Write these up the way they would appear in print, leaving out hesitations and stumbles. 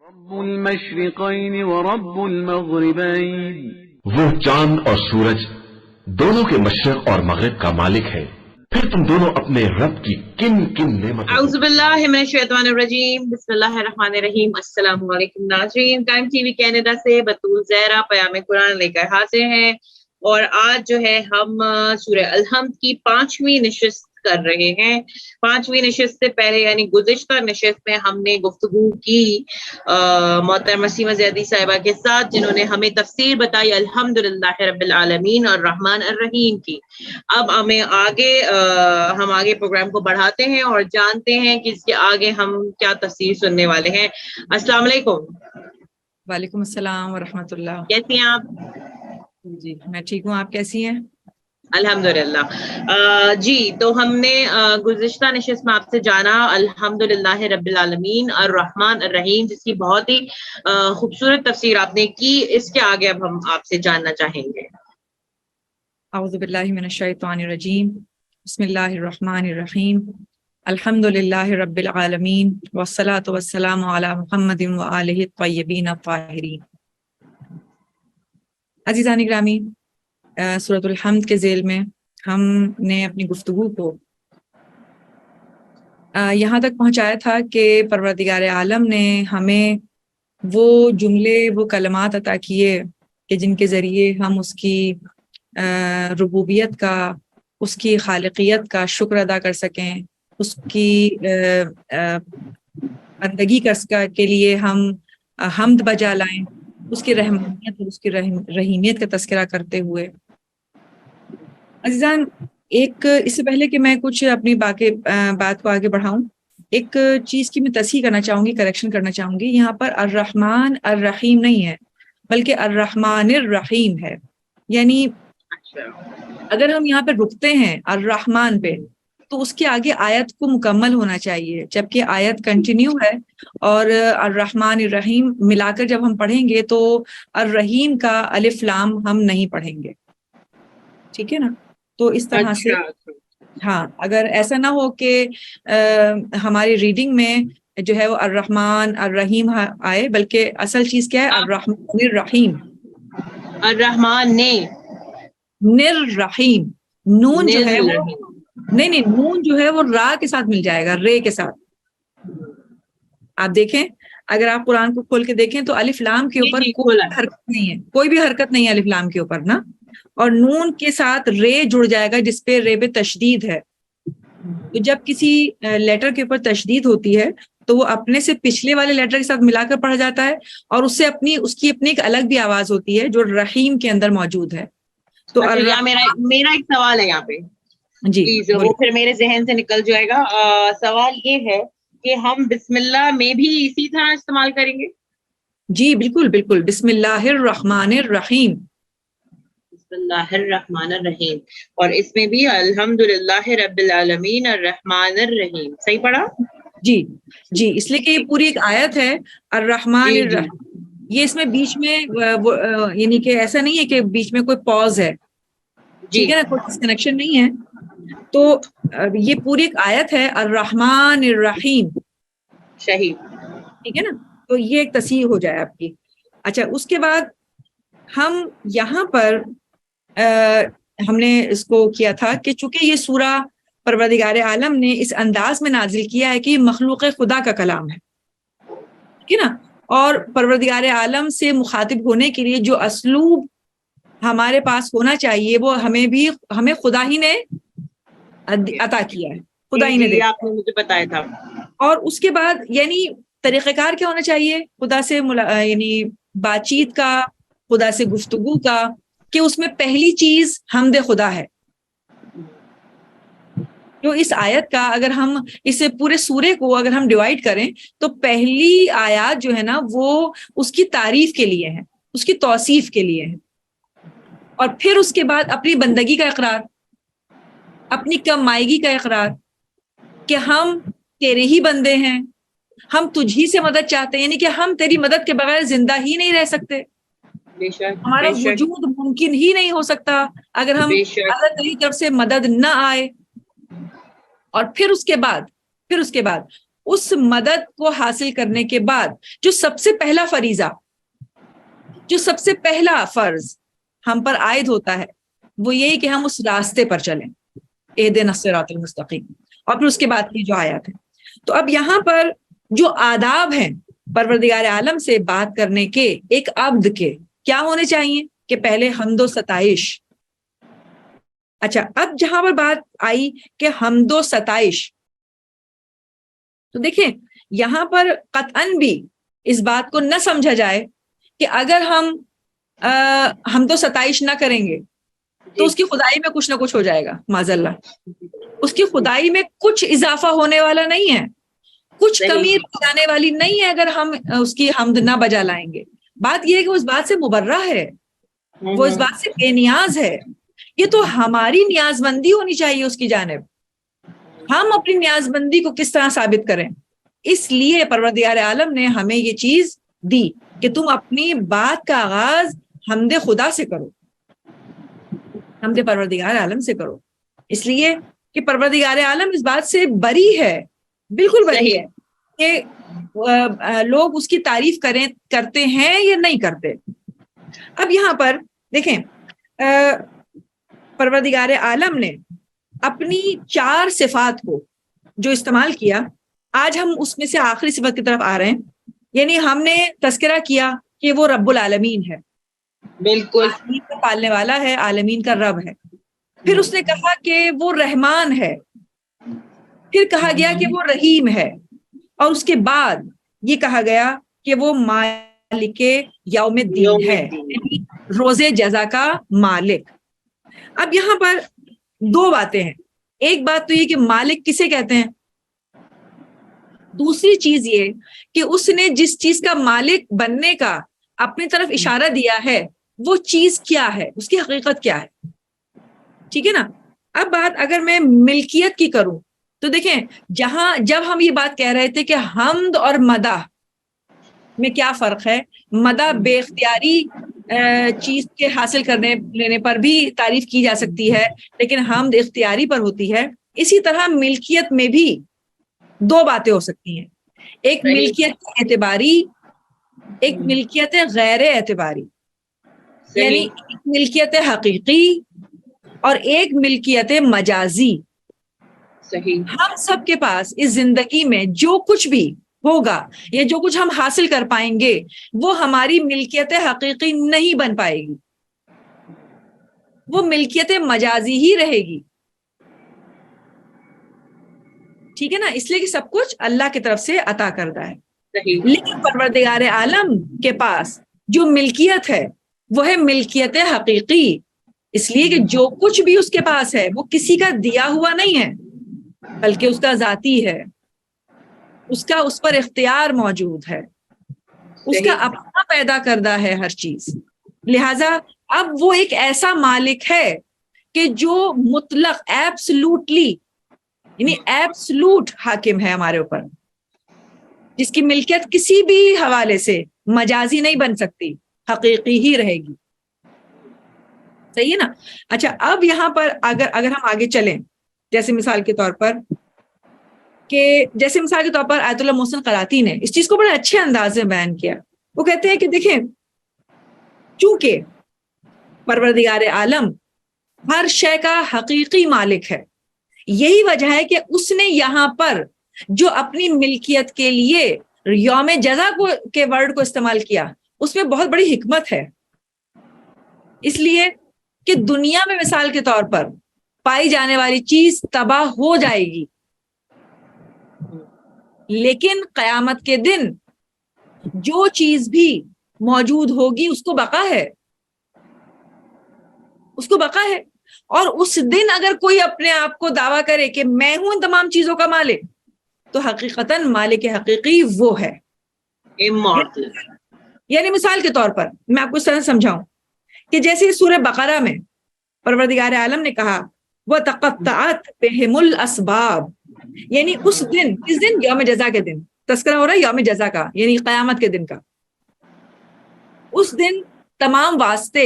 رب المشرقین ورب المغربین، وہ چاند اور سورج دونوں کے مشرق اور مغرب کا مالک ہے، پھر تم دونوں اپنے رب کی کن کن نعمتوں اعوذ باللہ من الشیطان الرجیم، بسم اللہ الرحمن الرحیم۔ السلام علیکم ناظرین، ٹائم ٹی وی کینیڈا سے بطول زہرا پیام قرآن لے کر حاضر ہیں، اور آج جو ہے ہم سورہ الحمد کی 5ویں نشست کر رہے ہیں۔ 5ویں نشست سے پہلے یعنی گزشتہ نشست میں ہم نے گفتگو کی محترمہ سیمہ زیدی صاحبہ کے ساتھ، جنہوں نے ہمیں تفسیر بتائی الحمدللہ رب العالمین الرحمن الرحیم کی۔ اب ہم آگے پروگرام کو بڑھاتے ہیں اور جانتے ہیں کہ اس کے آگے ہم کیا تفسیر سننے والے ہیں۔ السلام علیکم۔ وعلیکم السلام ورحمۃ اللہ۔ کیسی ہیں آپ؟ جی میں ٹھیک ہوں، آپ کیسی ہیں؟ الحمدللہ۔ جی تو ہم نے گزشتہ نشست میں آپ سے جانا الحمدللہ رب العالمین الرحمن الرحیم، جس کی بہت ہی خوبصورت تفسیر آپ نے کی۔ اس کے آگے اب ہم آپ سے جاننا چاہیں گے۔ اعوذ باللہ من الشیطان الرجیم، بسم اللہ الرحمن الرحیم، الحمدللہ رب العالمین والصلاة والسلام علی محمد وآلہ الطیبین الطاہرین۔ عزیزان گرامی، سورۃ الحمد کے ذیل میں ہم نے اپنی گفتگو کو یہاں تک پہنچایا تھا کہ پروردگار عالم نے ہمیں وہ جملے، وہ کلمات عطا کیے کہ جن کے ذریعے ہم اس کی ربوبیت کا، اس کی خالقیت کا شکر ادا کر سکیں، اس کی بندگی کے لیے ہم حمد بجا لائیں، اس کی رحمانیت اور اس کی رحیمیت کا تذکرہ کرتے ہوئے۔ عزیزان، اس سے پہلے کہ میں کچھ اپنی بات کو آگے بڑھاؤں، ایک چیز کی میں تصحیح کرنا چاہوں گی، کریکشن کرنا چاہوں گی۔ یہاں پر الرحمن الرحیم نہیں ہے، بلکہ الرحمن الرحیم ہے۔ یعنی اگر ہم یہاں پہ رکتے ہیں الرحمن پہ تو اس کے آگے آیت کو مکمل ہونا چاہیے، جبکہ آیت کنٹینیو ہے، اور الرحمن الرحیم ملا کر جب ہم پڑھیں گے تو الرحیم کا الف لام ہم نہیں پڑھیں گے، ٹھیک ہے نا؟ تو اس طرح سے ہاں، اگر ایسا نہ ہو کہ ہماری ریڈنگ میں جو ہے وہ الرحمن الرحیم آئے، بلکہ اصل چیز کیا ہے؟ الرحمن الرحیم، الرحمن نر رحیم۔ نون جو ہے وہ نہیں، نون جو ہے وہ را کے ساتھ مل جائے گا، رے کے ساتھ۔ آپ دیکھیں، اگر آپ قرآن کو کھول کے دیکھیں تو الف لام کے اوپر کوئی حرکت نہیں ہے، کوئی بھی حرکت نہیں ہے الف لام کے اوپر نا، اور نون کے ساتھ رے جڑ جائے گا، جس پہ رے پہ تشدید ہے۔ تو جب کسی لیٹر کے اوپر تشدید ہوتی ہے تو وہ اپنے سے پچھلے والے لیٹر کے ساتھ ملا کر پڑھا جاتا ہے، اور اس کی اپنی ایک الگ بھی آواز ہوتی ہے جو رحیم کے اندر موجود ہے۔ تو میرا ایک سوال ہے یہاں پہ، جی پلیز، وہ پھر میرے ذہن سے نکل جائے گا۔ سوال یہ ہے کہ ہم بسم اللہ میں بھی اسی طرح استعمال کریں گے؟ جی بالکل بالکل، بسم اللہ الرحمن الرحیم، بسم اللہ الرحمن الرحیم، اور اس میں بھی الحمدللہ رب العالمین الرحمن الرحیم، صحیح پڑھا؟ جی جی، اس لیے کہ یہ پوری ایک آیت ہے الرحمن الرحیم۔ یہ اس میں بیچ میں یعنی کہ ایسا نہیں ہے کہ بیچ میں کوئی پاز ہے، ٹھیک ہے نا، کوئی ڈسکنیکشن نہیں ہے۔ تو یہ پوری ایک آیت ہے الرحمن الرحیم، صحیح، ٹھیک ہے نا؟ تو یہ ایک تصحیح ہو جائے آپ کی۔ اچھا، اس کے بعد ہم یہاں پر ہم نے اس کو کیا تھا کہ چونکہ یہ سورہ پروردگار عالم نے اس انداز میں نازل کیا ہے کہ یہ مخلوق خدا کا کلام ہے، ٹھیک ہے نا، اور پروردگار عالم سے مخاطب ہونے کے لیے جو اسلوب ہمارے پاس ہونا چاہیے وہ ہمیں خدا ہی نے عطا کیا ہے، خدا ہی نے دیا، آپ نے مجھے بتایا تھا۔ اور اس کے بعد یعنی طریقہ کار کیا ہونا چاہیے خدا سے یعنی بات چیت کا، خدا سے گفتگو کا، کہ اس میں پہلی چیز حمد خدا ہے۔ جو اس آیت کا اگر ہم اسے پورے سورے کو اگر ہم ڈیوائیڈ کریں تو پہلی آیات جو ہے نا وہ اس کی تعریف کے لیے ہے، اس کی توصیف کے لیے ہے، اور پھر اس کے بعد اپنی بندگی کا اقرار، اپنی کمائیگی کا اقرار کہ ہم تیرے ہی بندے ہیں، ہم تجھ ہی سے مدد چاہتے ہیں، یعنی کہ ہم تیری مدد کے بغیر زندہ ہی نہیں رہ سکتے، ہمارا وجود ممکن ہی نہیں ہو سکتا اگر تیری طرف سے مدد نہ آئے۔ اور پھر اس کے بعد اس مدد کو حاصل کرنے کے بعد جو سب سے پہلا فریضہ، جو سب سے پہلا فرض ہم پر عائد ہوتا ہے وہ یہی کہ ہم اس راستے پر چلیں، اہدنا الصراط المستقیم، اور پھر اس کے بعد کی جو آیات ہیں۔ تو اب یہاں پر جو آداب ہیں پروردگار عالم سے بات کرنے کے ایک عبد کے کیا ہونے چاہیے کہ پہلے حمد و ستائش۔ اچھا، اب جہاں پر بات آئی کہ حمد و ستائش، تو دیکھیں یہاں پر قطعاً بھی اس بات کو نہ سمجھا جائے کہ اگر ہم حمد و ستائش نہ کریں گے تو اس کی خدائی میں کچھ نہ کچھ ہو جائے گا، معاذ اللہ۔ اس کی خدائی میں کچھ اضافہ ہونے والا نہیں ہے، کچھ کمی جانے والی نہیں ہے اگر ہم اس کی حمد نہ بجا لائیں گے۔ بات یہ ہے کہ وہ اس بات سے مبرہ ہے، وہ اس بات سے بے نیاز ہے۔ یہ تو ہماری نیاز مندی ہونی چاہیے اس کی جانب، ہم اپنی نیاز مندی کو کس طرح ثابت کریں۔ اس لیے پروردگار عالم نے ہمیں یہ چیز دی کہ تم اپنی بات کا آغاز حمد خدا سے کرو، حمد پروردگار عالم سے کرو، اس لیے کہ پروردگار عالم اس بات سے بری ہے، بالکل بری ہے کہ لوگ اس کی تعریف کرتے ہیں یا نہیں کرتے۔ اب یہاں پر دیکھیں پروردگار عالم نے اپنی 4 صفات کو جو استعمال کیا، آج ہم اس میں سے آخری صفت کی طرف آ رہے ہیں، یعنی ہم نے تذکرہ کیا کہ وہ رب العالمین ہے، بالکل عالمین کا پالنے والا ہے، عالمین کا رب ہے۔ پھر اس نے کہا کہ وہ رحمان ہے، پھر کہا گیا کہ وہ رحیم ہے، اور اس کے بعد یہ کہا گیا کہ وہ مالک یوم الدین ہے، یعنی روز جزا کا مالک۔ اب یہاں پر 2 باتیں ہیں، ایک بات تو یہ کہ مالک کسے کہتے ہیں، دوسری چیز یہ کہ اس نے جس چیز کا مالک بننے کا اپنی طرف اشارہ دیا ہے وہ چیز کیا ہے، اس کی حقیقت کیا ہے، ٹھیک ہے نا۔ اب بات اگر میں ملکیت کی کروں تو دیکھیں جب ہم یہ بات کہہ رہے تھے کہ حمد اور مدح میں کیا فرق ہے، مدح بے اختیاری چیز کے حاصل کرنے لینے پر بھی تعریف کی جا سکتی ہے، لیکن حمد اختیاری پر ہوتی ہے۔ اسی طرح ملکیت میں بھی 2 باتیں ہو سکتی ہیں، ایک ملکیت اعتباری، ایک ملکیت غیر اعتباری، یعنی ایک ملکیت حقیقی اور ایک ملکیت مجازی۔ ہم سب کے پاس اس زندگی میں جو کچھ بھی ہوگا یا جو کچھ ہم حاصل کر پائیں گے وہ ہماری ملکیت حقیقی نہیں بن پائے گی، وہ ملکیت مجازی ہی رہے گی، ٹھیک ہے نا، اس لیے کہ سب کچھ اللہ کی طرف سے عطا کردہ ہے۔ لیکن پروردگار عالم کے پاس جو ملکیت ہے وہ ہے ملکیت حقیقی، اس لیے کہ جو کچھ بھی اس کے پاس ہے وہ کسی کا دیا ہوا نہیں ہے بلکہ اس کا ذاتی ہے، اس کا اس پر اختیار موجود ہے، اس کا اپنا پیدا کردہ ہے ہر چیز۔ لہذا اب وہ ایک ایسا مالک ہے کہ جو مطلق ایبسلوٹلی یعنی ایبسلوٹ حاکم ہے ہمارے اوپر، جس کی ملکیت کسی بھی حوالے سے مجازی نہیں بن سکتی، حقیقی ہی رہے گی، صحیح ہے نا۔ اچھا، اب یہاں پر اگر ہم آگے چلیں، جیسے مثال کے طور پر آیت اللہ محسن قراتی نے اس چیز کو بڑے اچھے انداز میں بیان کیا۔ وہ کہتے ہیں کہ دیکھیں چونکہ پروردگار عالم ہر شے کا حقیقی مالک ہے، یہی وجہ ہے کہ اس نے یہاں پر جو اپنی ملکیت کے لیے یوم جزا کے ورڈ کو استعمال کیا، اس میں بہت بڑی حکمت ہے، اس لیے کہ دنیا میں مثال کے طور پر پائی جانے والی چیز تباہ ہو جائے گی، لیکن قیامت کے دن جو چیز بھی موجود ہوگی اس کو بقا ہے، اس کو بقا ہے۔ اور اس دن اگر کوئی اپنے آپ کو دعویٰ کرے کہ میں ہوں ان تمام چیزوں کا مالک، تو حقیقتاً مالک حقیقی وہ ہے، یعنی مثال کے طور پر میں آپ کو اس طرح سمجھاؤں کہ جیسے سورہ بقرہ میں پروردگار عالم نے کہا وَتَقَطَّعَتْ بِهِمُ الْأَسْبَابُ، یعنی اس دن یوم جزا کے دن تذکرہ ہو رہا ہے، یوم جزا کا یعنی قیامت کے دن کا، اس دن تمام واسطے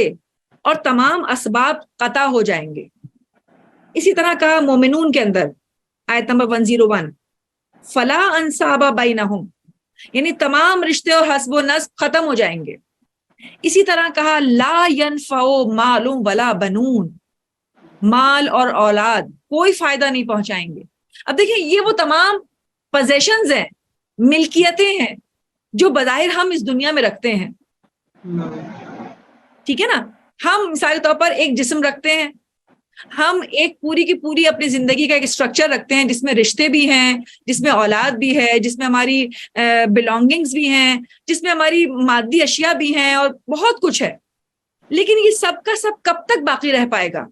اور تمام اسباب قطع ہو جائیں گے۔ اسی طرح کا مومنون کے اندر آیت نمبر 101 فلا انصاب بینہم، یعنی تمام رشتے اور حسب و نسب ختم ہو جائیں گے. اسی طرح کہا لا ینفع مال ولا بنون، مال اور اولاد کوئی فائدہ نہیں پہنچائیں گے. اب دیکھیں یہ وہ تمام پوزیشنز ہیں، ملکیتیں ہیں جو بظاہر ہم اس دنیا میں رکھتے ہیں. ٹھیک ہے نا، ہم مثال کے طور پر ایک جسم رکھتے ہیں، ہم ایک پوری کی پوری اپنی زندگی کا ایک اسٹرکچر رکھتے ہیں جس میں رشتے بھی ہیں، جس میں اولاد بھی ہے، جس میں ہماری بلانگنگز بھی ہیں، جس میں ہماری مادی اشیاء بھی ہیں اور بہت کچھ ہے. لیکن یہ سب کا سب کب تک باقی رہ پائے گا؟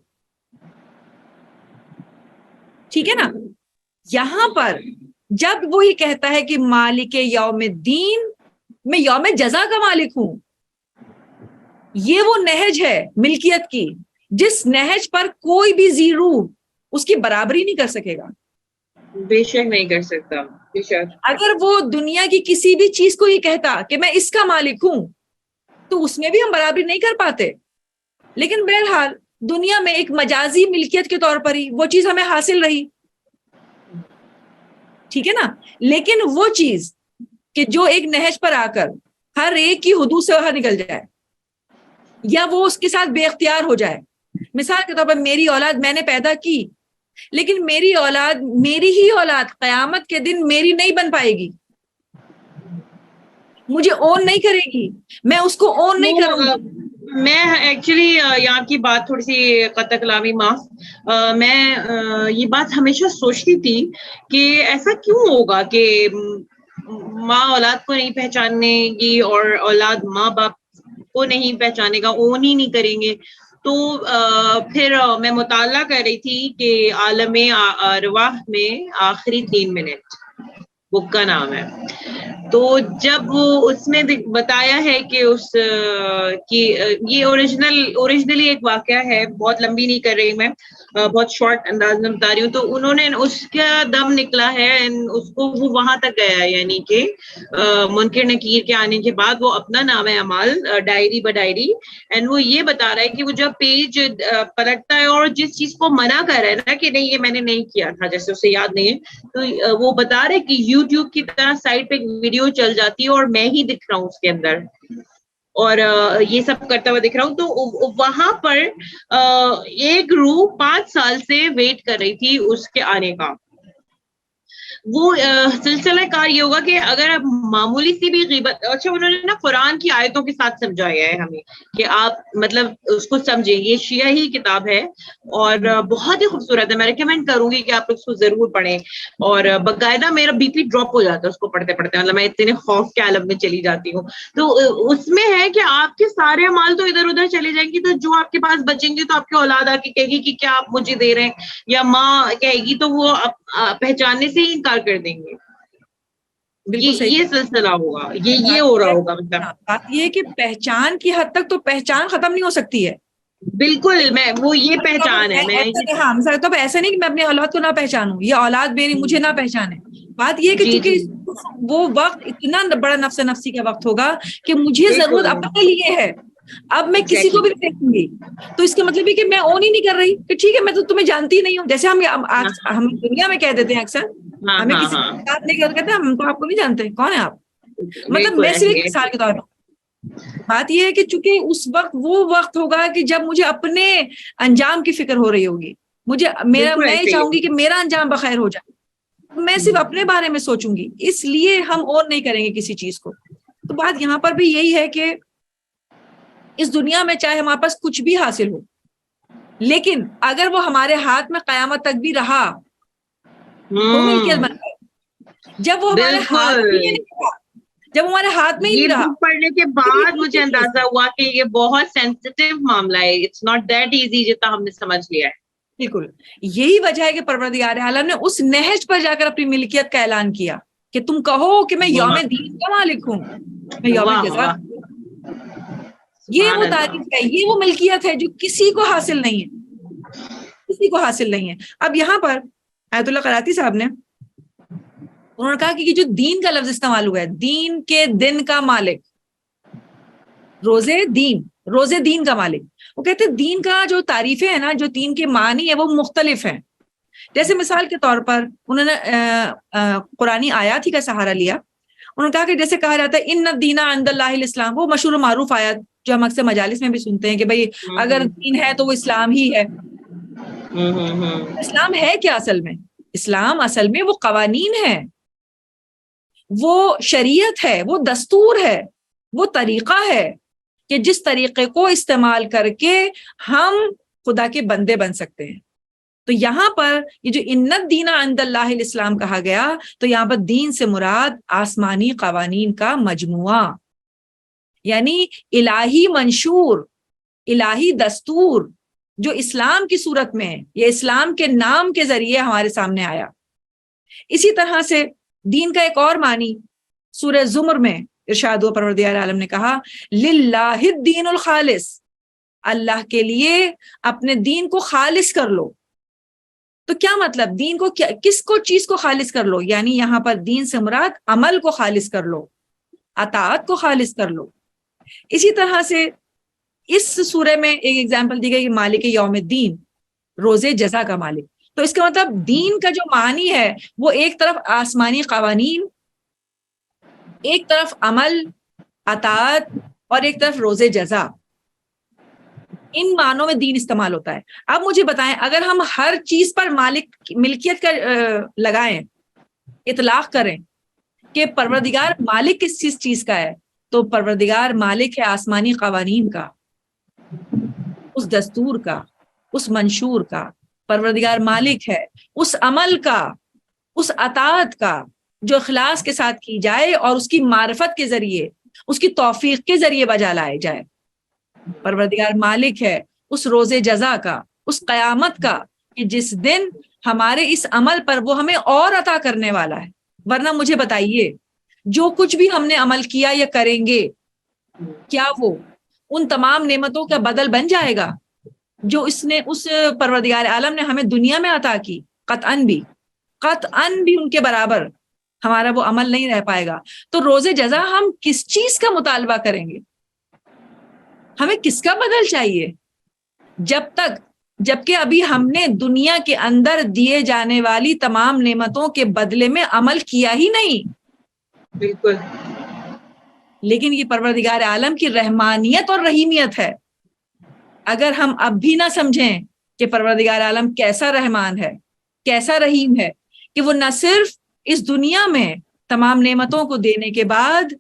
ٹھیک ہے نا. یہاں پر جب وہ یہ کہتا ہے کہ مالک یوم الدین، میں یوم جزا کا مالک ہوں، یہ وہ نہج ہے ملکیت کی جس نہج پر کوئی بھی ذی روح اس کی برابری نہیں کر سکے گا. بے شک نہیں کر سکتا، بے شک. اگر وہ دنیا کی کسی بھی چیز کو یہ کہتا کہ میں اس کا مالک ہوں تو اس میں بھی ہم برابری نہیں کر پاتے. لیکن بہرحال دنیا میں ایک مجازی ملکیت کے طور پر ہی وہ چیز ہمیں حاصل رہی. ٹھیک ہے نا. لیکن وہ چیز کہ جو ایک نہج پر آ کر ہر ایک کی حدود سے باہر نکل جائے یا وہ اس کے ساتھ بے اختیار ہو جائے. مثال کے طور پر میری اولاد میں نے پیدا کی، لیکن میری اولاد، میری ہی اولاد قیامت کے دن میری نہیں بن پائے گی، مجھے اون نہیں کرے گی، میں اس کو اون نہیں کروں گی. میں ایکچولی یہاں کی بات تھوڑی سی قطع کلامی معاف، میں یہ بات ہمیشہ سوچتی تھی کہ ایسا کیوں ہوگا کہ ماں اولاد کو نہیں پہچاننے گی اور اولاد ماں باپ کو نہیں پہچانے گا، اون ہی نہیں کریں گے. تو پھر میں مطالعہ کر رہی تھی کہ عالم ارواح میں آخری 3 منٹ بک کا نام ہے. تو جب وہ اس میں بتایا ہے کہ اس کی یہ اوریجنلی ایک واقعہ ہے، بہت لمبی نہیں کر رہی میں، بہت شارٹ انداز میں بتا رہی ہوں. تو انہوں نے اس کا دم نکلا ہے، اس کو وہ وہاں تک گیا ہے، یعنی کہ منکر نکیر کے آنے کے بعد وہ اپنا نام اعمال ڈائری بڈائری، اینڈ وہ یہ بتا رہا ہے کہ وہ جب پیج پلٹتا ہے اور جس چیز کو منع کر رہا ہے نا کہ نہیں یہ میں نے نہیں کیا تھا، جیسے اسے یاد نہیں ہے، تو وہ بتا رہے کہ یوٹیوب کی طرح سائٹ پہ ویڈیو چل جاتی ہے اور میں ہی دکھ رہا ہوں اس کے اندر اور یہ سب کرتا ہوا دکھ رہا ہوں. تو وہاں پر ایک روح 5 سال سے ویٹ کر رہی تھی اس کے آنے کا. وہ سلسلہ کار یہ ہوگا کہ اگر معمولی سی بھی غیبت، اچھا انہوں نے نا قرآن کی آیتوں کے ساتھ سمجھایا ہے ہمیں کہ آپ مطلب اس کو سمجھیں. یہ شیعہ ہی کتاب ہے اور بہت ہی خوبصورت ہے، میں ریکمینڈ کروں گی کہ آپ اس کو ضرور پڑھیں. اور باقاعدہ میرا بی پی ڈراپ ہو جاتا ہے اس کو پڑھتے پڑھتے، مطلب میں اتنے خوف کے عالم میں چلی جاتی ہوں. تو اس میں ہے کہ آپ کے سارے اعمال تو ادھر ادھر چلے جائیں گے، تو جو آپ کے پاس بچیں گے تو آپ کے اولاد آ کے کہے گی کہ کیا آپ مجھے دے رہے ہیں، یا ماں کہے گی تو وہ پہچاننے سے ہی انکار کر دیں گے. یہ سلسلہ ہوگا، یہ ہو رہا ہوگا. مطلب بات یہ ہے کہ پہچان کی حد تک تو پہچان ختم نہیں ہو سکتی ہے. بالکل، میں وہ یہ پہچان ہے. ہاں مثال تو ایسا نہیں کہ میں اپنی اولاد کو نہ پہچانوں یا اولاد میری مجھے نہ پہچانے. بات یہ ہے کہ چونکہ وہ وقت اتنا بڑا نفس نفسی کا وقت ہوگا کہ مجھے ضرورت اپنے لیے ہے، اب میں کسی کو بھی دیکھوں گی تو اس کا مطلب ہے کہ میں اون ہی نہیں کر رہی کہ ٹھیک ہے میں تو تمہیں جانتی ہی نہیں ہوں. جیسے ہم دنیا میں کہہ دیتے ہیں اکثر، ہمیں کسی کی بات نہیں کہتے ہم تو آپ کو نہیں جانتے، کون ہے آپ. مطلب میں صرف مثال کے طور پر بات یہ ہے کہ چونکہ اس وقت وہ وقت ہوگا کہ جب مجھے اپنے انجام کی فکر ہو رہی ہوگی، میں چاہوں گی کہ میرا انجام بخیر ہو جائے، میں صرف اپنے بارے میں سوچوں گی، اس لیے ہم اور نہیں کریں گے کسی چیز کو. تو بات یہاں پر بھی یہی ہے کہ اس دنیا میں چاہے ہمارے پاس کچھ بھی حاصل ہو، لیکن اگر وہ ہمارے ہاتھ میں قیامت تک بھی رہا تو ملکیت بن گئی. جب وہ ہمارے ہاتھ میں نہیں رہا، جب ہمارے ہاتھ میں ہی نہیں رہا، پڑھنے کے بعد مجھے اندازہ ہوا کہ یہ بہت سینسیٹیو معاملہ ہے. اٹس ناٹ دیٹ ایزی جتنا ہم نے سمجھ لیا ہے. بالکل یہی وجہ ہے کہ پروردگار عالم نے اس نہج پر جا کر اپنی ملکیت کا اعلان کیا کہ تم کہو کہ میں یوم دین کا مالک ہوں، میں یوم جزا. یہ وہ تعریف ہے، یہ وہ ملکیت ہے جو کسی کو حاصل نہیں ہے، کسی کو حاصل نہیں ہے. اب یہاں پر آیت اللہ قراتی صاحب نے انہوں نے کہا کہ یہ جو دین کا لفظ استعمال ہوا ہے، دین کے دن کا مالک، روزے دین کا مالک. وہ کہتے ہیں دین کا جو تعریفیں ہیں نا، جو دین کے معنی ہے وہ مختلف ہیں. جیسے مثال کے طور پر انہوں نے قرآنی آیات ہی کا سہارا لیا. انہوں نے کہا کہ جیسے کہا جاتا ہے ان الدین عند اللہ الاسلام، وہ مشہور و معروف آیات جو ہم اکثر مجالس میں بھی سنتے ہیں کہ بھئی اگر دین ہے تو وہ اسلام ہی ہے. اسلام ہے کیا اصل میں؟ اسلام اصل میں وہ قوانین ہے، وہ شریعت ہے، وہ دستور ہے، وہ طریقہ ہے کہ جس طریقے کو استعمال کر کے ہم خدا کے بندے بن سکتے ہیں. تو یہاں پر یہ جو ان الدین عند اللہ الاسلام کہا گیا، تو یہاں پر دین سے مراد آسمانی قوانین کا مجموعہ، یعنی الہی منشور، الہی دستور جو اسلام کی صورت میں یا اسلام کے نام کے ذریعے ہمارے سامنے آیا. اسی طرح سے دین کا ایک اور معنی سورہ زمر میں ارشاد ہوا، پروردگار عالم نے کہا للہ الدین الخالص، اللہ کے لیے اپنے دین کو خالص کر لو. تو کیا مطلب دین کو کس کو چیز کو خالص کر لو؟ یعنی یہاں پر دین سے مراد عمل کو خالص کر لو، اطاعت کو خالص کر لو. اسی طرح سے اس سورہ میں ایک ایگزامپل دی گئی کہ مالک یوم الدین، روز جزا کا مالک. تو اس کا مطلب دین کا جو معنی ہے وہ ایک طرف آسمانی قوانین، ایک طرف عمل، اطاعت، اور ایک طرف روز جزا. ان معنوں میں دین استعمال ہوتا ہے. اب مجھے بتائیں، اگر ہم ہر چیز پر ملکیت کا لگائیں، اطلاق کریں کہ پروردگار مالک کس چیز کا ہے، تو پروردگار مالک ہے آسمانی قوانین کا، اس دستور کا، اس منشور کا. پروردگار مالک ہے اس عمل کا، اس اطاعت کا جو اخلاص کے ساتھ کی جائے اور اس کی معرفت کے ذریعے، اس کی توفیق کے ذریعے بجا لائے جائے. پروردگار مالک ہے اس روز جزا کا، اس قیامت کا، کہ جس دن ہمارے اس عمل پر وہ ہمیں اور عطا کرنے والا ہے. ورنہ مجھے بتائیے، جو کچھ بھی ہم نے عمل کیا یا کریں گے، کیا وہ ان تمام نعمتوں کا بدل بن جائے گا جو اس پروردگار عالم نے ہمیں دنیا میں عطا کی؟ قطعاً بھی ان کے برابر ہمارا وہ عمل نہیں رہ پائے گا. تو روز جزا ہم کس چیز کا مطالبہ کریں گے؟ ہمیں کس کا بدل چاہیے؟ جبکہ ابھی ہم نے دنیا کے اندر دیے جانے والی تمام نعمتوں کے بدلے میں عمل کیا ہی نہیں. بالکل. لیکن یہ پروردگار عالم کی رحمانیت اور رحیمیت ہے. اگر ہم اب بھی نہ سمجھیں کہ پروردگار عالم کیسا رحمان ہے، کیسا رحیم ہے، کہ وہ نہ صرف اس دنیا میں تمام نعمتوں کو دینے کے بعد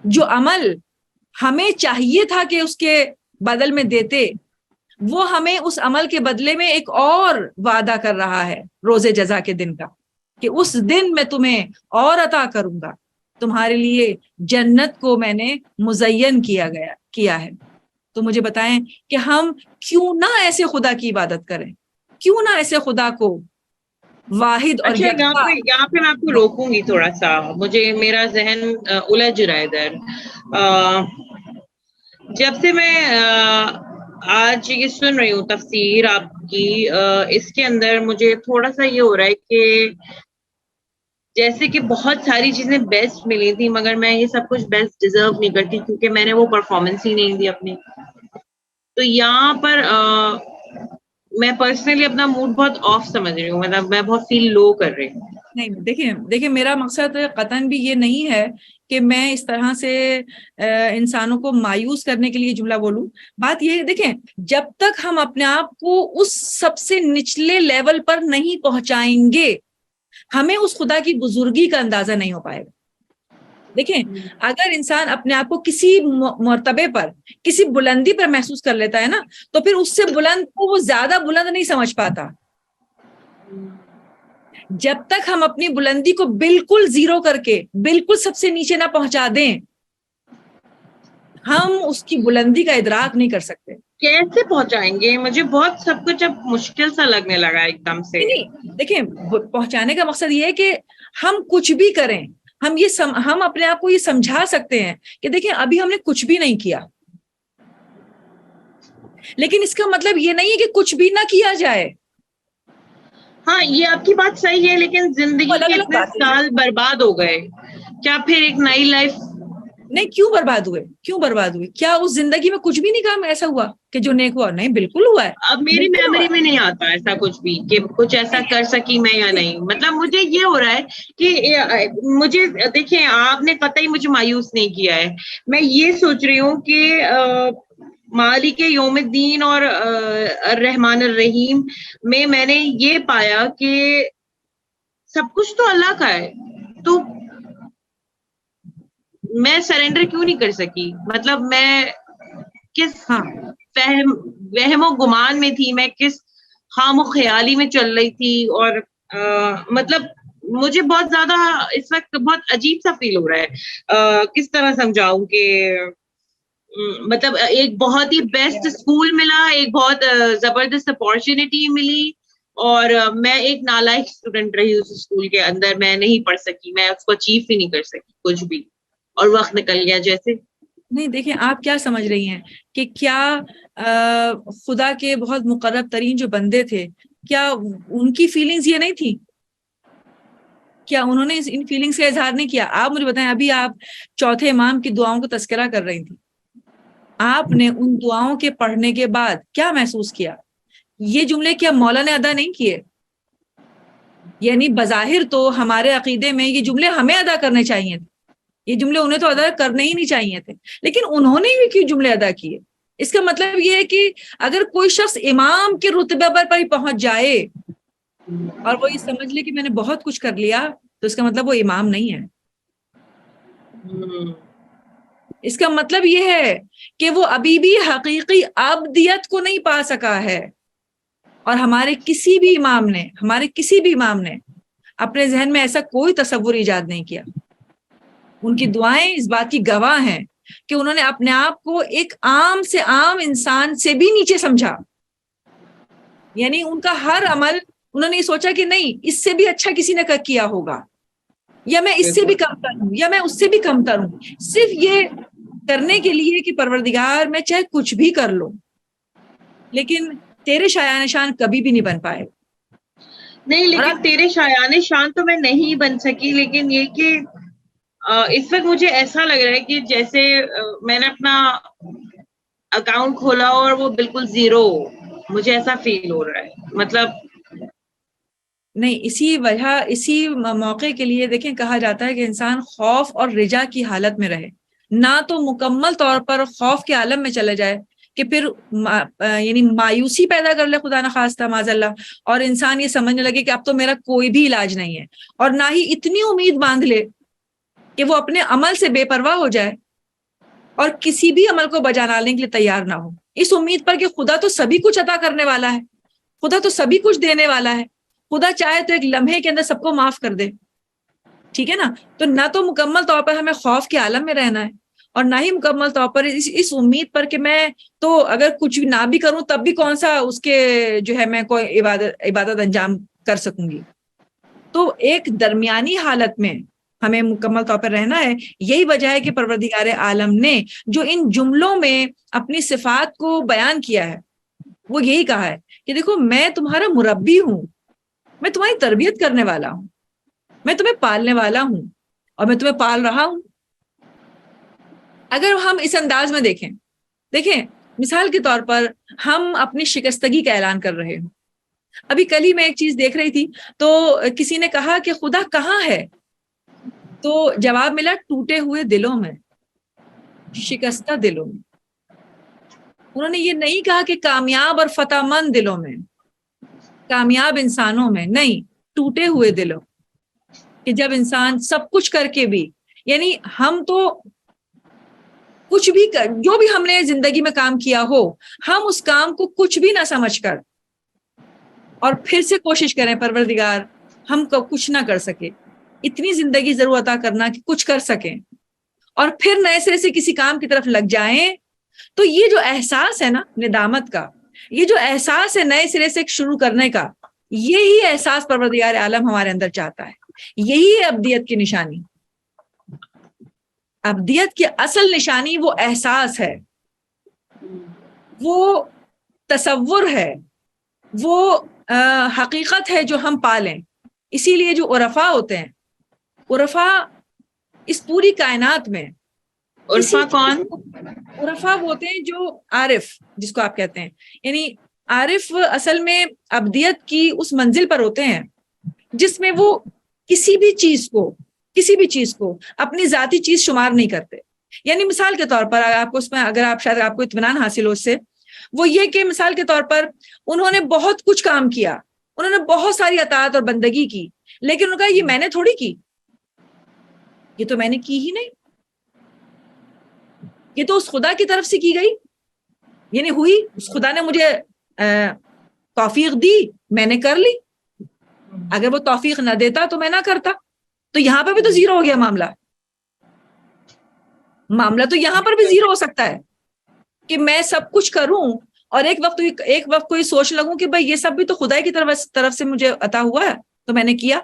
جو عمل ہمیں چاہیے تھا کہ اس کے بدل میں دیتے، وہ ہمیں اس عمل کے بدلے میں ایک اور وعدہ کر رہا ہے روز جزا کے دن کا، کہ اس دن میں تمہیں اور عطا کروں گا، تمہارے لیے جنت کو میں نے مزین کیا ہے. تو مجھے بتائیں کہ ہم کیوں نہ ایسے خدا کی عبادت کریں، کیوں نہ ایسے خدا کو واحد اور اچھا، یہاں پہ میں آپ کو روکوں گی تھوڑا سا، مجھے میرا ذہن الجھ رہا ہے ادھر. جب سے میں آج یہ سن رہی ہوں تفسیر آپ کی، اس کے اندر مجھے تھوڑا سا یہ ہو رہا ہے کہ جیسے کہ بہت ساری چیزیں بیسٹ ملی تھی، مگر میں یہ سب کچھ بیسٹ ڈیزرو نہیں کرتی کیونکہ میں نے وہ پرفارمنس ہی نہیں دی اپنی. تو یہاں پر میں پرسنلی اپنا موڈ بہت آف سمجھ رہی ہوں، مطلب میں بہت فیل لو کر رہی ہوں. نہیں، دیکھیں میرا مقصد قطعاً بھی یہ نہیں ہے کہ میں اس طرح سے انسانوں کو مایوس کرنے کے لیے جملہ بولوں. بات یہ ہے، دیکھیں جب تک ہم اپنے آپ کو اس سب سے نچلے لیول پر نہیں پہنچائیں گے، ہمیں اس خدا کی بزرگی کا اندازہ نہیں ہو پائے گا. دیکھیں اگر انسان اپنے آپ کو کسی مرتبے پر، کسی بلندی پر محسوس کر لیتا ہے نا، تو پھر اس سے بلند کو وہ زیادہ بلند نہیں سمجھ پاتا. جب تک ہم اپنی بلندی کو بالکل زیرو کر کے بالکل سب سے نیچے نہ پہنچا دیں، ہم اس کی بلندی کا ادراک نہیں کر سکتے. کیسے پہنچائیں گے؟ مجھے بہت سب کچھ اب مشکل سا لگنے لگا ایک دم سے. نہیں، دیکھیں پہنچانے کا مقصد یہ ہے کہ ہم کچھ بھی کریں، ہم اپنے آپ کو یہ سمجھا سکتے ہیں کہ دیکھیں ابھی ہم نے کچھ بھی نہیں کیا، لیکن اس کا مطلب یہ نہیں ہے کہ کچھ بھی نہ کیا جائے. ہاں، یہ آپ کی بات صحیح ہے، لیکن زندگی کے اتنے سال برباد ہو گئے، کیا پھر ایک نئی لائف نہیں کیوں برباد ہوئے؟ کیوں برباد ہوئے؟ کیا اس زندگی میں کچھ بھی نہیں کام ایسا ہوا کہ جو نیک ہوا؟ نہیں، بالکل ہوا ہے. اب میری میموری میں نہیں آتا ایسا کچھ بھی کہ کچھ ایسا کر سکی میں یا نہیں. مطلب مجھے یہ ہو رہا ہے کہ مجھے دیکھیں آپ نے قطعی مجھے مایوس نہیں کیا ہے. میں یہ سوچ رہی ہوں کہ مالک یوم الدین اور الرحمن الرحیم میں نے یہ پایا کہ سب کچھ تو اللہ کا ہے، تو میں سرنڈر کیوں نہیں کر سکی؟ مطلب میں کس وہم و گمان میں تھی، میں کس خام و خیالی میں چل رہی تھی. اور مطلب مجھے بہت زیادہ اس وقت بہت عجیب سا فیل ہو رہا ہے. کس طرح سمجھاؤں کہ مطلب ایک بہت ہی بیسٹ اسکول ملا، ایک بہت زبردست اپارچونیٹی ملی، اور میں ایک نالائق اسٹوڈنٹ رہی اس اسکول کے اندر. میں نہیں پڑھ سکی، میں اس کو اچیو ہی نہیں کر سکی کچھ بھی، اور وقت نکل گیا جیسے. نہیں دیکھیں آپ کیا سمجھ رہی ہیں کہ کیا خدا کے بہت مقرب ترین جو بندے تھے، کیا ان کی فیلنگز یہ نہیں تھی؟ کیا انہوں نے ان فیلنگز کا اظہار نہیں کیا؟ آپ مجھے بتائیں، ابھی آپ چوتھے امام کی دعاؤں کو تذکرہ کر رہی تھی، آپ نے ان دعاؤں کے پڑھنے کے بعد کیا محسوس کیا؟ یہ جملے کیا مولا نے ادا نہیں کیے؟ یعنی بظاہر تو ہمارے عقیدے میں یہ جملے ہمیں ادا کرنے چاہیے تھے، یہ جملے انہیں تو ادا کرنے ہی نہیں چاہیے تھے، لیکن انہوں نے بھی کیوں جملے ادا کیے؟ اس کا مطلب یہ ہے کہ اگر کوئی شخص امام کے رتبے پر ہی پہنچ جائے اور وہ یہ سمجھ لے کہ میں نے بہت کچھ کر لیا، تو اس کا مطلب وہ امام نہیں ہے. اس کا مطلب یہ ہے کہ وہ ابھی بھی حقیقی عبدیت کو نہیں پا سکا ہے. اور ہمارے کسی بھی امام نے اپنے ذہن میں ایسا کوئی تصور ایجاد نہیں کیا. ان کی دعائیں اس بات کی گواہ ہیں کہ انہوں نے اپنے آپ کو ایک عام سے عام انسان سے بھی نیچے سمجھا. یعنی ان کا ہر عمل انہوں نے یہ سوچا کہ نہیں، اس سے بھی اچھا کسی نے کیا ہوگا، یا میں اس سے بھی کمتر ہوں، یا میں اس سے بھی کمتر ہوں، صرف یہ کرنے کے لیے کہ پروردگار میں چاہے کچھ بھی کر لوں، لیکن تیرے شایان شان کبھی بھی نہیں بن پائے. نہیں، لیکن تیرے شایان شان تو میں نہیں بن سکی. لیکن یہ کہ اس وقت مجھے ایسا لگ رہا ہے کہ جیسے میں نے اپنا اکاؤنٹ کھولا اور وہ بالکل زیرو، مجھے ایسا فیل ہو رہا ہے. مطلب نہیں، اسی موقع کے لیے دیکھیں کہا جاتا ہے کہ انسان خوف اور رجا کی حالت میں رہے، نہ تو مکمل طور پر خوف کے عالم میں چلے جائے کہ پھر یعنی مایوسی پیدا کر لے خدا نخواستہ معاذ اللہ، اور انسان یہ سمجھنے لگے کہ اب تو میرا کوئی بھی علاج نہیں ہے، اور نہ ہی اتنی امید باندھ لے کہ وہ اپنے عمل سے بے پرواہ ہو جائے اور کسی بھی عمل کو بجا لانے کے لیے تیار نہ ہو، اس امید پر کہ خدا تو سبھی کچھ عطا کرنے والا ہے، خدا تو سبھی کچھ دینے والا ہے، خدا چاہے تو ایک لمحے کے اندر سب کو معاف کر دے. ٹھیک ہے نا؟ تو نہ تو مکمل طور پر ہمیں خوف کے عالم میں رہنا ہے، اور نہ ہی مکمل طور پر اس امید پر کہ میں تو اگر کچھ بھی نہ بھی کروں تب بھی کون سا اس کے جو ہے میں کوئی عبادت انجام کر سکوں گی. تو ایک درمیانی حالت میں ہمیں مکمل طور پر رہنا ہے. یہی وجہ ہے کہ پروردگار عالم نے جو ان جملوں میں اپنی صفات کو بیان کیا ہے وہ یہی کہا ہے کہ دیکھو میں تمہارا مربی ہوں، میں تمہاری تربیت کرنے والا ہوں، میں تمہیں پالنے والا ہوں، اور میں تمہیں پال رہا ہوں. اگر ہم اس انداز میں دیکھیں مثال کے طور پر ہم اپنی شکستگی کا اعلان کر رہے ہوں. ابھی کل ہی میں ایک چیز دیکھ رہی تھی تو کسی نے کہا کہ خدا کہاں ہے؟ تو جواب ملا ٹوٹے ہوئے دلوں میں، شکستہ دلوں میں. انہوں نے یہ نہیں کہا کہ کامیاب اور فتح مند دلوں میں، کامیاب انسانوں میں نہیں، ٹوٹے ہوئے دلوں. کہ جب انسان سب کچھ کر کے بھی، یعنی ہم تو کچھ بھی جو بھی ہم نے زندگی میں کام کیا ہو، ہم اس کام کو کچھ بھی نہ سمجھ کر اور پھر سے کوشش کریں پروردگار ہم کو کچھ نہ کر سکے، اتنی زندگی ضرور عطا کرنا کہ کچھ کر سکیں، اور پھر نئے سرے سے کسی کام کی طرف لگ جائیں. تو یہ جو احساس ہے نا ندامت کا، یہ جو احساس ہے نئے سرے سے شروع کرنے کا، یہی احساس پروردگار عالم ہمارے اندر چاہتا ہے. یہی ہے ابدیت کی نشانی. ابدیت کی اصل نشانی وہ احساس ہے، وہ تصور ہے، وہ حقیقت ہے جو ہم پالیں. اسی لیے جو عرفاء ہوتے ہیں، عرفاء اس پوری کائنات میں عرفا کون؟ عرفا وہ ہوتے ہیں جو عارف جس کو آپ کہتے ہیں، یعنی عارف اصل میں ابدیت کی اس منزل پر ہوتے ہیں جس میں وہ کسی بھی چیز کو اپنی ذاتی چیز شمار نہیں کرتے. یعنی مثال کے طور پر آپ کو اس میں اگر آپ شاید آپ کو اطمینان حاصل ہو اس سے، وہ یہ کہ مثال کے طور پر انہوں نے بہت کچھ کام کیا، انہوں نے بہت ساری اطاعت اور بندگی کی، لیکن انہوں نے کہا یہ میں نے تھوڑی کی، یہ تو میں نے کی ہی نہیں، یہ تو اس خدا کی طرف سے کی گئی، یعنی ہوئی، اس خدا نے مجھے توفیق دی، میں نے کر لی، اگر وہ توفیق نہ دیتا تو میں نہ کرتا. تو یہاں پہ بھی تو زیرو ہو گیا معاملہ تو یہاں پر بھی زیرو ہو سکتا ہے کہ میں سب کچھ کروں اور ایک وقت کوئی سوچ لگوں کہ بھائی یہ سب بھی تو خدا کی طرف سے مجھے عطا ہوا ہے تو میں نے کیا،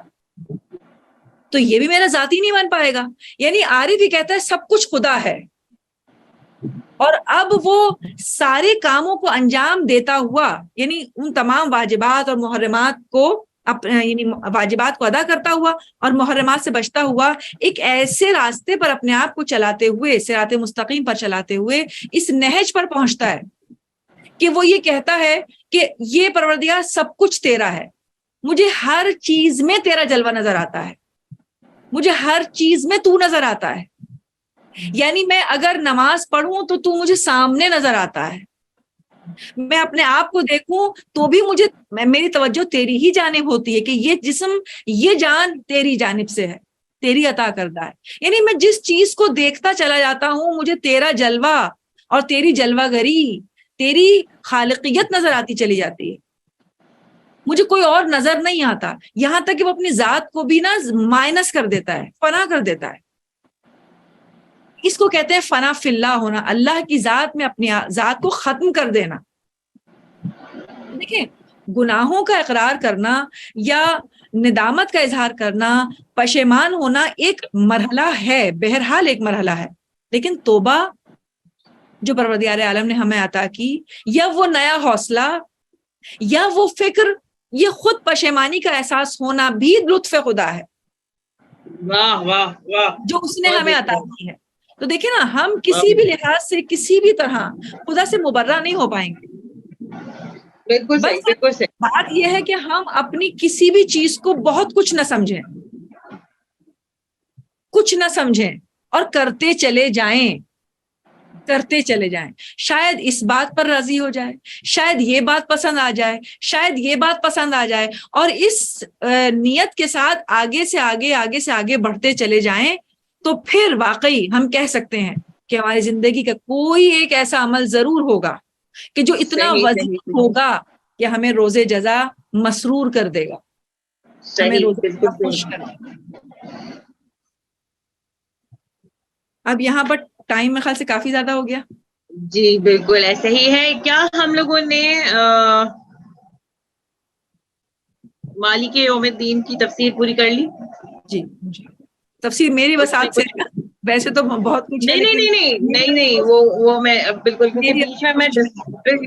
تو یہ بھی میرا ذاتی نہیں بن پائے گا. یعنی عارف ہی کہتا ہے سب کچھ خدا ہے، اور اب وہ سارے کاموں کو انجام دیتا ہوا، یعنی ان تمام واجبات اور محرمات کو یعنی واجبات کو ادا کرتا ہوا اور محرمات سے بچتا ہوا، ایک ایسے راستے پر اپنے آپ کو چلاتے ہوئے، صراط مستقیم پر چلاتے ہوئے اس نہج پر پہنچتا ہے کہ وہ یہ کہتا ہے کہ یہ پروردگار سب کچھ تیرا ہے، مجھے ہر چیز میں تیرا جلوہ نظر آتا ہے، مجھے ہر چیز میں تو نظر آتا ہے. یعنی میں اگر نماز پڑھوں تو مجھے سامنے نظر آتا ہے، میں اپنے آپ کو دیکھوں تو بھی میری توجہ تیری ہی جانب ہوتی ہے کہ یہ جسم، یہ جان تیری جانب سے ہے، تیری عطا کردہ ہے. یعنی میں جس چیز کو دیکھتا چلا جاتا ہوں مجھے تیرا جلوہ اور تیری جلوہ گری، تیری خالقیت نظر آتی چلی جاتی ہے، مجھے کوئی اور نظر نہیں آتا. یہاں تک کہ وہ اپنی ذات کو بھی نا مائنس کر دیتا ہے، فنا کر دیتا ہے. اس کو کہتے ہیں فنا فی اللہ ہونا، اللہ کی ذات میں اپنی ذات کو ختم کر دینا. دیکھیں، گناہوں کا اقرار کرنا یا ندامت کا اظہار کرنا، پشیمان ہونا ایک مرحلہ ہے، بہرحال ایک مرحلہ ہے، لیکن توبہ جو پروردگار عالم نے ہمیں عطا کی، یا وہ نیا حوصلہ یا وہ فکر، یہ خود پشیمانی کا احساس ہونا بھی لطف خدا ہے. واہ واہ واہ، جو اس نے ہمیں عطا کی ہے. تو دیکھیں نا، ہم کسی بھی لحاظ سے کسی بھی طرح خدا سے مبرہ نہیں ہو پائیں گے. بالکل صحیح، بالکل صحیح. بات یہ ہے کہ ہم اپنی کسی بھی چیز کو بہت کچھ نہ سمجھیں اور کرتے چلے جائیں. شاید اس بات پر راضی ہو جائے، شاید یہ بات پسند آ جائے، شاید یہ بات پسند آ جائے، اور اس نیت کے ساتھ آگے سے آگے بڑھتے چلے جائیں، تو پھر واقعی ہم کہہ سکتے ہیں کہ ہماری زندگی کا کوئی ایک ایسا عمل ضرور ہوگا کہ جو اتنا وزن ہوگا کہ ہمیں روز جزا مسرور کر دے گا، ہمیں روز جزا خوش کر دے گا. اب یہاں پر ٹائم میں خیال سے کافی زیادہ ہو گیا. جی بالکل ایسا ہی ہے. کیا ہم لوگوں نے مالک یوم الدین کی تفسیر پوری کر لی؟ جی تفسیر میری بس آج سے، ویسے تو بہت کچھ نہیں وہ میں بالکل،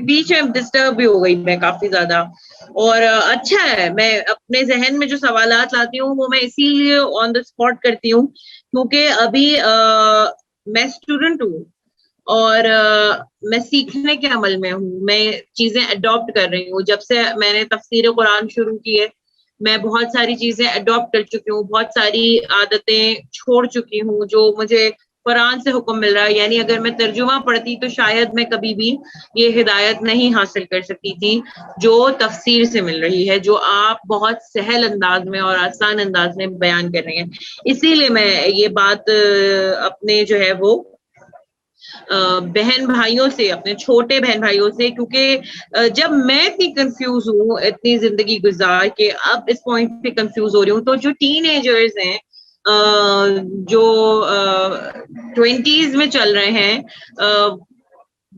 بیچ میں ڈسٹرب بھی ہو گئی میں کافی زیادہ. اور اچھا ہے، میں اپنے ذہن میں جو سوالات لاتی ہوں وہ میں اسی لیے آن دا اسپاٹ کرتی ہوں، کیونکہ ابھی میں اسٹوڈنٹ ہوں اور میں سیکھنے کے عمل میں ہوں، میں چیزیں اڈاپٹ کر رہی ہوں. جب سے میں نے تفسیر قرآن شروع کی ہے میں بہت ساری چیزیں اڈاپٹ کر چکی ہوں، بہت ساری عادتیں چھوڑ چکی ہوں جو مجھے قرآن سے حکم مل رہا ہے. یعنی اگر میں ترجمہ پڑھتی تو شاید میں کبھی بھی یہ ہدایت نہیں حاصل کر سکتی تھی جو تفسیر سے مل رہی ہے، جو آپ بہت سہل انداز میں اور آسان انداز میں بیان کر رہے ہیں. اسی لیے میں یہ بات اپنے جو ہے وہ بہن بھائیوں سے، اپنے چھوٹے بہن بھائیوں سے، کیونکہ جب میں اتنی کنفیوز ہوں اتنی زندگی گزار کے اب اس پوائنٹ پہ کنفیوز ہو رہی ہوں، تو جو ٹین ایجرز ہیں جو 20s میں چل رہے ہیں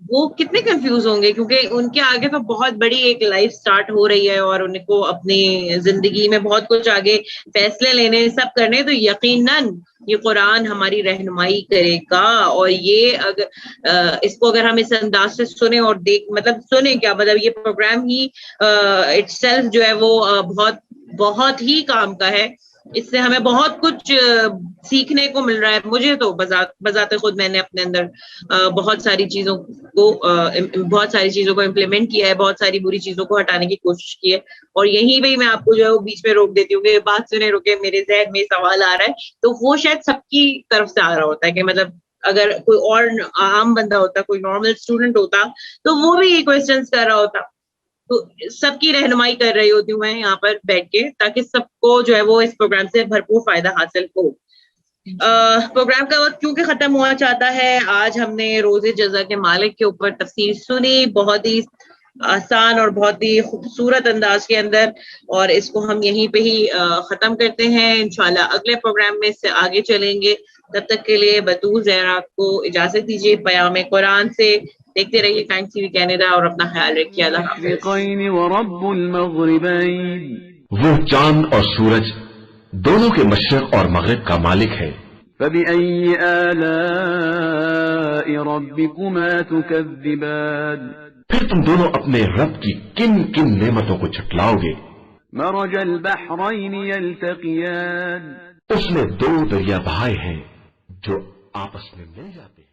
وہ کتنے کنفیوز ہوں گے، کیونکہ ان کے آگے تو بہت بڑی ایک لائف سٹارٹ ہو رہی ہے اور ان کو اپنی زندگی میں بہت کچھ آگے فیصلے لینے سب کرنے. تو یقیناً یہ قرآن ہماری رہنمائی کرے گا، اور یہ اگر اس کو اگر ہم اس انداز سے سنیں اور سنیں کیا مطلب یہ پروگرام ہی اٹ سیلف جو ہے وہ بہت ہی کام کا ہے. اس سے ہمیں بہت کچھ سیکھنے کو مل رہا ہے. مجھے تو بذات خود میں نے اپنے اندر بہت ساری چیزوں کو امپلیمنٹ کیا ہے, بہت ساری بری چیزوں کو ہٹانے کی کوشش کی ہے. اور یہیں پہ میں آپ کو جو ہے وہ بیچ میں روک دیتی ہوں کہ بات سنے رکے, میرے ذہن میں سوال آ رہا ہے. تو وہ شاید سب کی طرف سے آ رہا ہوتا ہے کہ مطلب اگر کوئی اور عام بندہ ہوتا, کوئی نارمل اسٹوڈنٹ ہوتا, تو وہ بھی یہ کوشچنس کر رہا ہوتا. تو سب کی رہنمائی کر رہی ہوتی ہوں میں یہاں پر بیٹھ کے, تاکہ سب کو جو ہے وہ اس پروگرام سے بھرپور فائدہ حاصل ہو. پروگرام کا وقت کیونکہ ختم ہوا چاہتا ہے, آج ہم نے روز جزا کے مالک کے اوپر تفسیر سنی, بہت ہی آسان اور بہت ہی خوبصورت انداز کے اندر, اور اس کو ہم یہیں پہ ہی ختم کرتے ہیں. انشاءاللہ اگلے پروگرام میں اس سے آگے چلیں گے. تب تک کے لیے بطول زہرا کو اجازت دیجیے پیام قرآن سے. دیکھتے رہیے ٹائم ٹی وی کینیڈا اور اپنا خیال رکھیے. اللہ حافظ. المشرقين ورب المغربين. وہ چاند اور سورج دونوں کے مشرق اور مغرب کا مالک ہے. فبأي آلاء ربكما تكذبان. پھر تم دونوں اپنے رب کی کن کن نعمتوں کو جھٹلاؤ گے. مرج البحرين يلتقيان. اس نے دو دریا بہائے ہیں جو آپس میں مل جاتے ہیں.